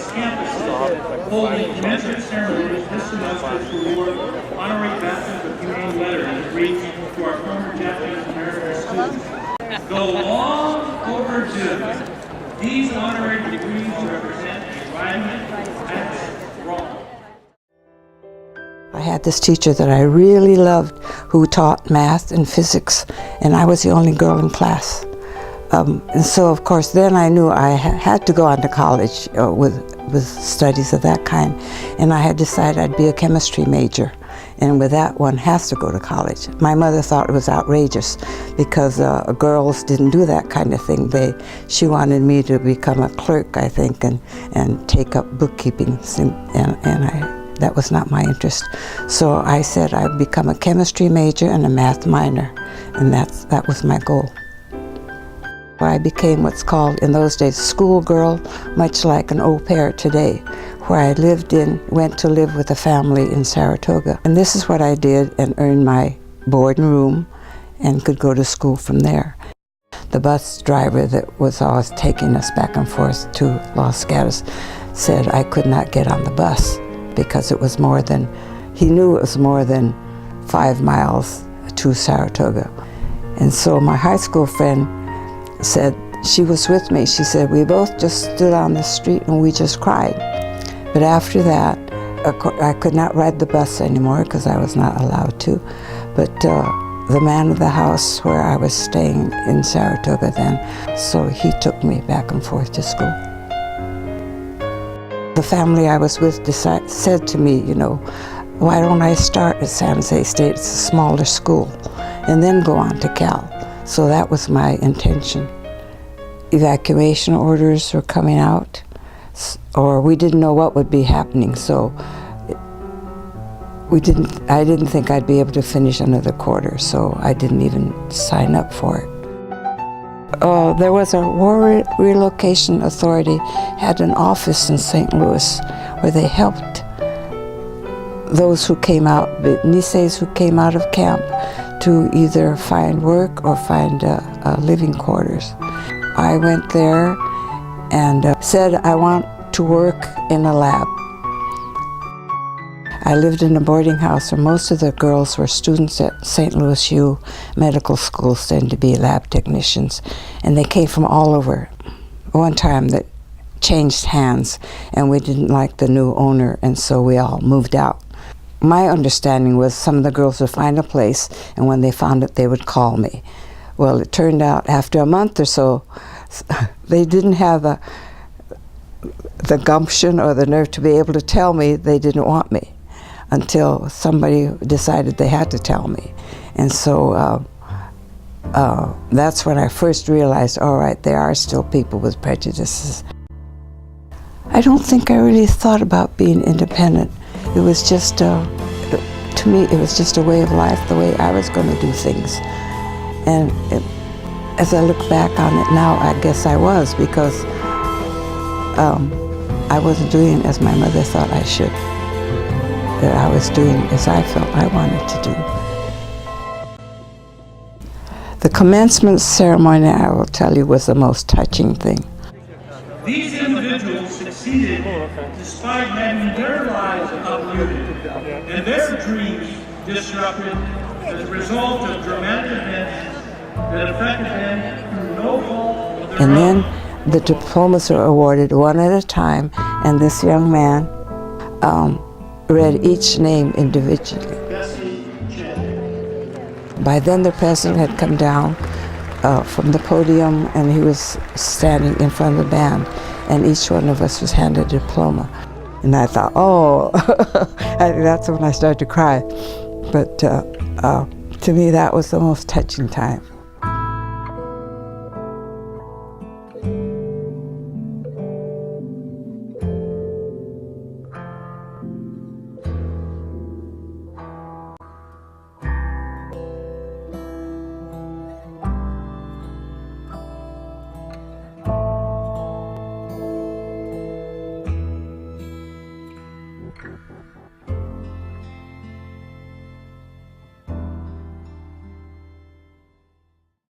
campuses, holding commencement ceremonies this semester to award honorary bachelors of humane letters and degrees to our former Japanese American students. Though long overdue, these honorary degrees represent a rising that's wrong. I had this teacher that I really loved who taught math and physics, and I was the only girl in class. And so, of course, then I knew I had to go on to college with studies of that kind, and I had decided I'd be a chemistry major, and with that one has to go to college. My mother thought it was outrageous because girls didn't do that kind of thing. She wanted me to become a clerk, I think, and take up bookkeeping, and that was not my interest. So I said I'd become a chemistry major and a math minor, and that was my goal. I became what's called in those days schoolgirl, much like an au pair today, where I went to live with a family in Saratoga. And this is what I did and earned my board and room and could go to school from there. The bus driver that was always taking us back and forth to Los Gatos said I could not get on the bus because it was he knew it was more than 5 miles to Saratoga. And so my high school friend said, she was with me, she said, we both just stood on the street and we just cried. But after that, I could not ride the bus anymore because I was not allowed to. But the man of the house where I was staying in Saratoga then, so he took me back and forth to school. The family I was with said to me, you know, why don't I start at San Jose State, it's a smaller school, and then go on to Cal. So that was my intention. Evacuation orders were coming out, or we didn't know what would be happening, so I didn't think I'd be able to finish another quarter, so I didn't even sign up for it. There was a War Relocation Authority, had an office in St. Louis where they helped those who came out, the Niseis who came out of camp, to either find work or find living quarters. I went there and said I want to work in a lab. I lived in a boarding house where most of the girls were students at St. Louis U medical school, studying to be lab technicians, and they came from all over. One time that changed hands and we didn't like the new owner, and so we all moved out. My understanding was some of the girls would find a place, and when they found it, they would call me. Well, it turned out after a month or so, they didn't have the gumption or the nerve to be able to tell me they didn't want me until somebody decided they had to tell me. And so that's when I first realized, all right, there are still people with prejudices. I don't think I really thought about being independent. It was just, to me, it was just a way of life, the way I was going to do things. And as I look back on it now, I guess I was, because I wasn't doing as my mother thought I should. That I was doing as I felt I wanted to do. The commencement ceremony, I will tell you, was the most touching thing. These individuals succeeded despite having their lives uprooted and their dreams disrupted as a result of dramatic events that affected them through no fault of their own. And then the diplomas are awarded one at a time, and this young man read each name individually. Bessie Kawachi. By then the president had come down from the podium, and he was standing in front of the band, and each one of us was handed a diploma. And I thought, oh, that's when I started to cry. But to me, that was the most touching time.